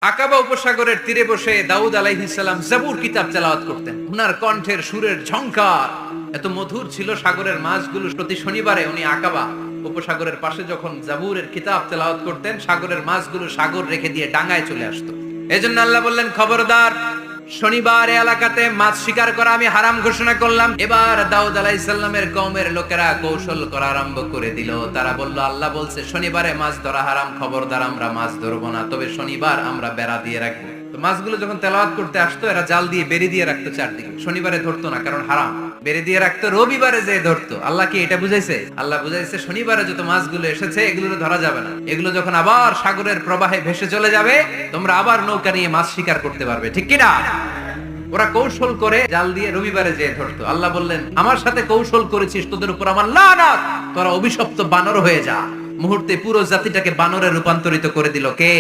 আকাবা উপসাগরের তীরে বসে দাউদ আলাইহিস সালাম জাবুর কিতাব তেলাওয়াত করতেন। উনার কণ্ঠের সুরের ঝংকার এত মধুর ছিল, সাগরের মাছগুলো প্রতি শনিবারে উনি আকাবা উপসাগরের পাশে যখন জাবুরের কিতাব তেলাওয়াত করতেন, সাগরের মাছগুলো সাগর রেখে দিয়ে ডাঙায় চলে আসতো। এজন্য আল্লাহ বললেন, খবরদার, শনিবার এলাকাতে মাছ শিকার করা আমি হারাম ঘোষণা করলাম। এবার দাউদ আলাইহিস সালামের কওমের লোকেরা কৌশল করা আরম্ভ করে দিল। তারা বলল, আল্লাহ বলছে শনিবারে মাছ ধরা হারাম, খবরদার আমরা মাছ ধরবো না, তবে শনিবার আমরা বেড়া দিয়ে রাখবো। তো মাছগুলো যখন তেলাওয়াত করতে আসতো, এরা জাল দিয়ে বেরি দিয়ে রাখতো চারদিকে, শনিবারে ধরতো না, কারণ হারাম। বেরি দিয়ে রাখতো, রবিবারে যে ধরতো। আল্লাহ কি এটা বুঝাইছে? আল্লাহ বুঝাইছে শনিবারে যত মাছগুলো এসেছে এগুলো ধরা যাবে না, এগুলো যখন আবার সাগরের প্রবাহে ভেসে চলে যাবে, তোমরা আবার নৌকা নিয়ে মাছ শিকার করতে পারবে, ঠিক কিনা? ওরা কৌশল করে জাল দিয়ে রবিবারে যেয়ে ধরতো। আল্লাহ বললেন, আমার সাথে কৌশল করেছিস, তোদের উপর আমার লানত, তোরা অভিশপ্ত বানর হয়ে যা। মুহূর্তে পুরো জাতিটাকে বানরে রূপান্তরিত করে দিল কে?